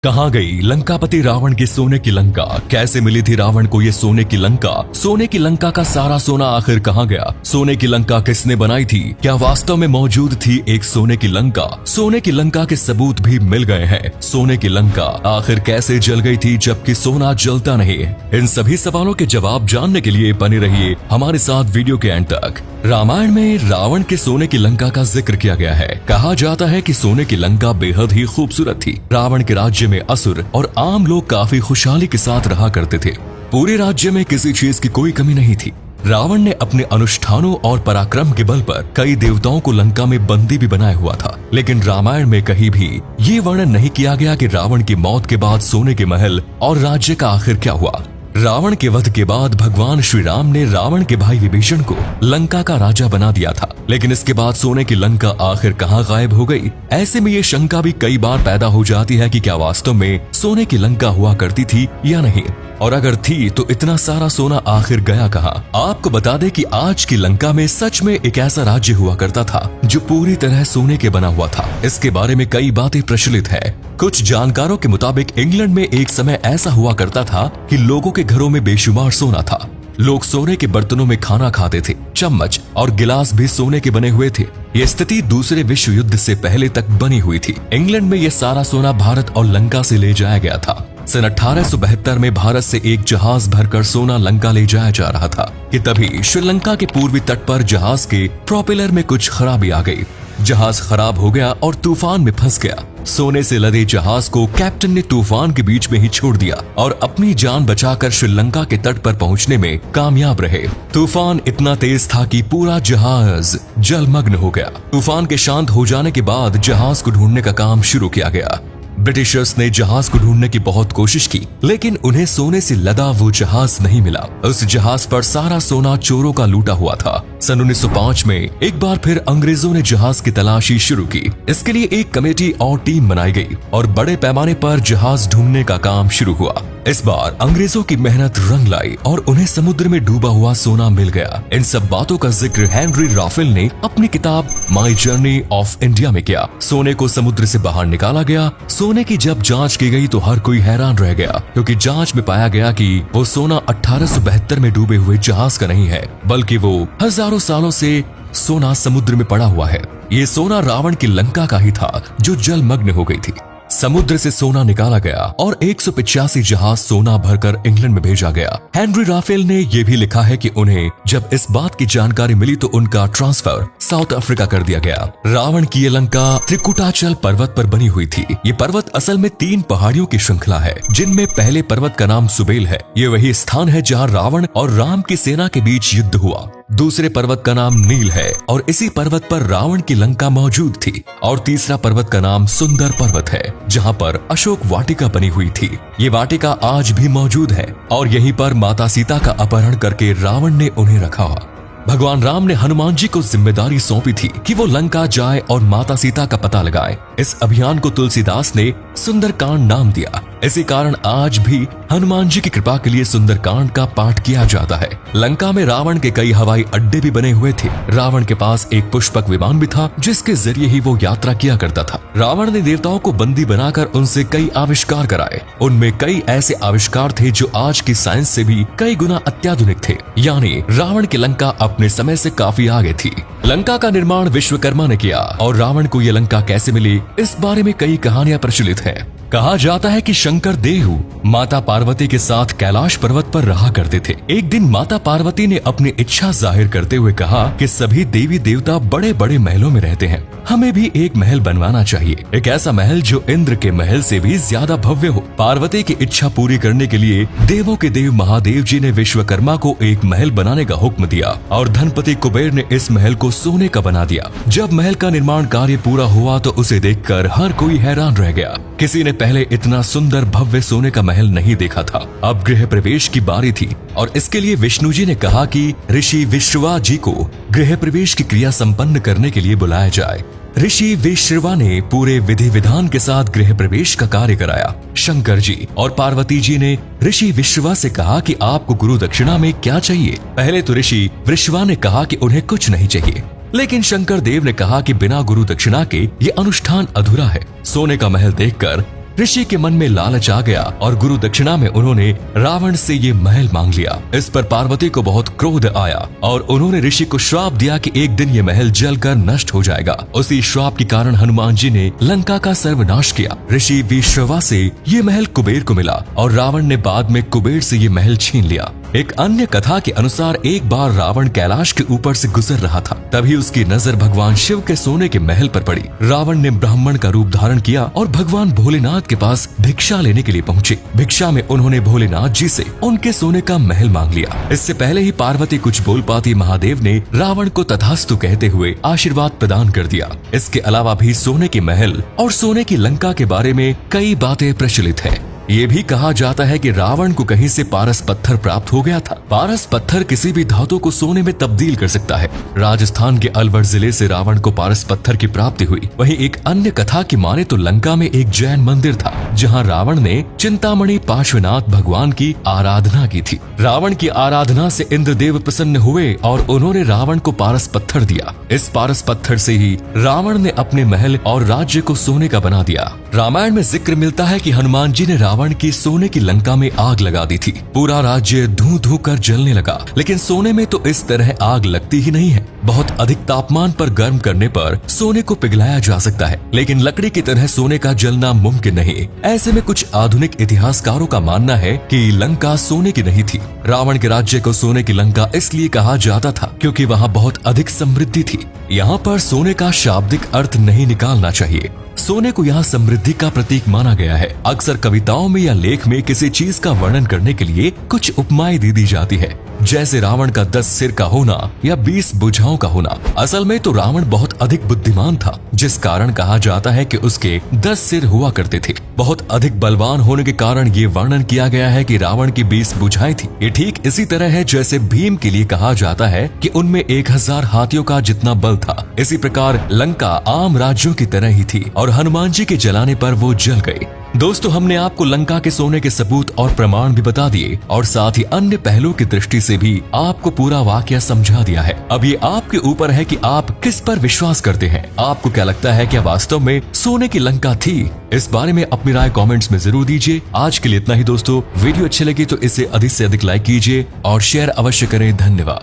कहाँ गई लंकापति रावण की सोने की लंका? कैसे मिली थी रावण को ये सोने की लंका? सोने की लंका का सारा सोना आखिर कहाँ गया? सोने की लंका किसने बनाई थी? क्या वास्तव में मौजूद थी एक सोने की लंका? सोने की लंका के सबूत भी मिल गए हैं। सोने की लंका आखिर कैसे जल गई थी जबकि सोना जलता नहीं? इन सभी सवालों के जवाब जानने के लिए बने रहिए हमारे साथ वीडियो के एंड तक। रामायण में रावण के सोने की लंका का जिक्र किया गया है। कहा जाता है कि सोने की लंका बेहद ही खूबसूरत थी। रावण के राज्य में असुर और आम लोग काफी खुशहाली के साथ रहा करते थे। पूरे राज्य में किसी चीज की कोई कमी नहीं थी। रावण ने अपने अनुष्ठानों और पराक्रम के बल पर कई देवताओं को लंका में बंदी भी बनाया हुआ था। लेकिन रामायण में कहीं भी ये वर्णन नहीं किया गया कि रावण की मौत के बाद सोने के महल और राज्य का आखिर क्या हुआ। रावण के वध के बाद भगवान श्री राम ने रावण के भाई विभीषण को लंका का राजा बना दिया था। लेकिन इसके बाद सोने की लंका आखिर कहाँ गायब हो गई? ऐसे में ये शंका भी कई बार पैदा हो जाती है कि क्या वास्तव में सोने की लंका हुआ करती थी या नहीं, और अगर थी तो इतना सारा सोना आखिर गया कहाँ? आपको बता दें कि आज की लंका में सच में एक ऐसा राज्य हुआ करता था जो पूरी तरह सोने के बना हुआ था। इसके बारे में कई बातें प्रचलित है। कुछ जानकारों के मुताबिक इंग्लैंड में एक समय ऐसा हुआ करता था कि लोगों के घरों में बेशुमार सोना था। लोग सोने के बर्तनों में खाना खाते थे। चम्मच और गिलास भी सोने के बने हुए थे। ये स्थिति दूसरे विश्व युद्ध से पहले तक बनी हुई थी। इंग्लैंड में ये सारा सोना भारत और लंका से ले जाया गया था। सन 1872 में भारत से एक जहाज भरकर सोना लंका ले जाया जा रहा था कि तभी श्रीलंका के पूर्वी तट पर जहाज के प्रोपेलर में कुछ खराबी आ गई। जहाज खराब हो गया और तूफान में फंस गया। सोने से लदे जहाज को कैप्टन ने तूफान के बीच में ही छोड़ दिया और अपनी जान बचाकर श्रीलंका के तट पर पहुंचने में कामयाब रहे। तूफान इतना तेज था कि पूरा जहाज जलमग्न हो गया। तूफान के शांत हो जाने के बाद जहाज को ढूंढने का काम शुरू किया गया। ब्रिटिशर्स ने जहाज को ढूंढने की बहुत कोशिश की, लेकिन उन्हें सोने से लदा वो जहाज नहीं मिला। उस जहाज पर सारा सोना चोरों का लूटा हुआ था। सन 1905 में एक बार फिर अंग्रेजों ने जहाज की तलाशी शुरू की। इसके लिए एक कमेटी और टीम बनाई गई और बड़े पैमाने पर जहाज ढूंढने का काम शुरू हुआ। इस बार अंग्रेजों की मेहनत रंग लाई और उन्हें समुद्र में डूबा हुआ सोना मिल गया। इन सब बातों का जिक्र हेनरी राफेल ने अपनी किताब माई जर्नी ऑफ इंडिया में किया। सोने को समुद्र से बाहर निकाला गया। सोने की जब जांच की गई तो हर कोई हैरान रह गया, क्योंकि जांच में पाया गया कि वो सोना 1872 में डूबे हुए जहाज का नहीं है, बल्कि वो हजारों सालों से सोना समुद्र में पड़ा हुआ है। ये सोना रावण की लंका का ही था जो जलमग्न हो गई थी। समुद्र से सोना निकाला गया और 185 जहाज सोना भरकर इंग्लैंड में भेजा गया। हेनरी राफेल ने यह भी लिखा है कि उन्हें जब इस बात की जानकारी मिली तो उनका ट्रांसफर साउथ अफ्रीका कर दिया गया। रावण की ये लंका त्रिकुटाचल पर्वत पर बनी हुई थी। ये पर्वत असल में 3 पहाड़ियों की श्रृंखला है, जिनमें पहले पर्वत का नाम सुबेल है। ये वही स्थान है जहाँ रावण और राम की सेना के बीच युद्ध हुआ। दूसरे पर्वत का नाम नील है और इसी पर्वत पर रावण की लंका मौजूद थी। और तीसरा पर्वत का नाम सुंदर पर्वत है, जहाँ पर अशोक वाटिका बनी हुई थी। ये वाटिका आज भी मौजूद है और यहीं पर माता सीता का अपहरण करके रावण ने उन्हें रखा। भगवान राम ने हनुमान जी को जिम्मेदारी सौंपी थी कि वो लंका जाए और माता सीता का पता लगाए। इस अभियान को तुलसीदास ने सुंदरकांड नाम दिया। इसी कारण आज भी हनुमान जी की कृपा के लिए सुंदरकांड का पाठ किया जाता है। लंका में रावण के कई हवाई अड्डे भी बने हुए थे। रावण के पास एक पुष्पक विमान भी था, जिसके जरिए ही वो यात्रा किया करता था। रावण ने देवताओं को बंदी बनाकर उनसे कई आविष्कार कराए। उनमें कई ऐसे आविष्कार थे जो आज की साइंस से भी कई गुना अत्याधुनिक थे। यानी रावण की लंका अपने समय से काफी आगे थी। लंका का निर्माण विश्वकर्मा ने किया और रावण को यह लंका कैसे मिली, इस बारे में कई कहानियां प्रचलित हैं। कहा जाता है कि शंकर देव माता पार्वती के साथ कैलाश पर्वत पर रहा करते थे। एक दिन माता पार्वती ने अपनी इच्छा जाहिर करते हुए कहा कि सभी देवी देवता बड़े बड़े महलों में रहते हैं, हमें भी एक महल बनवाना चाहिए, एक ऐसा महल जो इंद्र के महल से भी ज्यादा भव्य हो। पार्वती की इच्छा पूरी करने के लिए देवों के देव महादेव जी ने विश्वकर्मा को एक महल बनाने का हुक्म दिया और धनपति कुबेर ने इस महल को सोने का बना दिया। जब महल का निर्माण कार्य पूरा हुआ तो उसे देखकर हर कोई हैरान रह गया। किसी ने पहले इतना सुंदर भव्य सोने का महल नहीं देखा था। अब गृह प्रवेश की बारी थी और इसके लिए विष्णु जी ने कहा कि ऋषि विश्रवा जी को गृह प्रवेश की क्रिया संपन्न करने के लिए बुलाया जाए। ऋषि विश्रवा ने पूरे विधि विधान के साथ गृह प्रवेश का कार्य कराया। शंकर जी और पार्वती जी ने ऋषि विश्रवा से कहा कि आपको गुरु दक्षिणा में क्या चाहिए। पहले तो ऋषि विश्रवा ने कहा कि उन्हें कुछ नहीं चाहिए, लेकिन शंकर देव ने कहा कि बिना गुरु दक्षिणा के ये अनुष्ठान अधूरा है। सोने का महल देखकर ऋषि के मन में लालच आ गया और गुरु दक्षिणा में उन्होंने रावण से ये महल मांग लिया। इस पर पार्वती को बहुत क्रोध आया और उन्होंने ऋषि को श्राप दिया कि एक दिन ये महल जलकर नष्ट हो जाएगा। उसी श्राप के कारण हनुमान जी ने लंका का सर्वनाश किया। ऋषि विश्रवा से ये महल कुबेर को मिला और रावण ने बाद में कुबेर से ये महल छीन लिया। एक अन्य कथा के अनुसार एक बार रावण कैलाश के ऊपर से गुजर रहा था, तभी उसकी नजर भगवान शिव के सोने के महल पर पड़ी। रावण ने ब्राह्मण का रूप धारण किया और भगवान भोलेनाथ के पास भिक्षा लेने के लिए पहुंचे। भिक्षा में उन्होंने भोलेनाथ जी से उनके सोने का महल मांग लिया। इससे पहले ही पार्वती कुछ बोल पाती महादेव ने रावण को तथास्तु कहते हुए आशीर्वाद प्रदान कर दिया। इसके अलावा भी सोने के महल और सोने की लंका के बारे में कई बातें प्रचलित है। ये भी कहा जाता है कि रावण को कहीं से पारस पत्थर प्राप्त हो गया था। पारस पत्थर किसी भी धातु को सोने में तब्दील कर सकता है। राजस्थान के अलवर जिले से रावण को पारस पत्थर की प्राप्ति हुई। वहीं एक अन्य कथा की माने तो लंका में एक जैन मंदिर था, जहां रावण ने चिंतामणि पार्श्वनाथ भगवान की आराधना की थी। रावण की आराधना से इंद्रदेव प्रसन्न हुए और उन्होंने रावण को पारस पत्थर दिया। इस पारस पत्थर से ही रावण ने अपने महल और राज्य को सोने का बना दिया। रामायण में जिक्र मिलता है कि हनुमान जी ने रावण की सोने की लंका में आग लगा दी थी। पूरा राज्य धू धू कर जलने लगा, लेकिन सोने में तो इस तरह आग लगती ही नहीं है। बहुत अधिक तापमान पर गर्म करने पर सोने को पिघलाया जा सकता है, लेकिन लकड़ी की तरह सोने का जलना मुमकिन नहीं। ऐसे में कुछ आधुनिक इतिहासकारों का मानना है कि लंका सोने की नहीं थी। रावण के राज्य को सोने की लंका इसलिए कहा जाता था क्योंकि वहाँ बहुत अधिक समृद्धि थी। यहाँ पर सोने का शाब्दिक अर्थ नहीं निकालना चाहिए। सोने को यहाँ समृद्धि का प्रतीक माना गया है। अक्सर कविताओं में या लेख में किसी चीज का वर्णन करने के लिए कुछ उपमाएं दी जाती है, जैसे रावण का 10 सिर का होना या 20 भुजाओं का होना। असल में तो रावण बहुत अधिक बुद्धिमान था, जिस कारण कहा जाता है कि उसके 10 सिर हुआ करते थे। बहुत अधिक बलवान होने के कारण ये वर्णन किया गया है कि रावण की 20 भुजाएं थी। ये ठीक इसी तरह है जैसे भीम के लिए कहा जाता है कि उनमें 1000 हाथियों का जितना बल था। इसी प्रकार लंका आम राज्यों की तरह ही थी और हनुमान जी के जलाने पर वो जल गए। दोस्तों, हमने आपको लंका के सोने के सबूत और प्रमाण भी बता दिए और साथ ही अन्य पहलुओं की दृष्टि से भी आपको पूरा वाकया समझा दिया है। अब ये आपके ऊपर है कि आप किस पर विश्वास करते हैं। आपको क्या लगता है, क्या वास्तव में सोने की लंका थी? इस बारे में अपनी राय कमेंट्स में जरूर दीजिए। आज के लिए इतना ही दोस्तों। वीडियो अच्छी लगी तो इसे अधिक से अधिक लाइक कीजिए और शेयर अवश्य करें। धन्यवाद।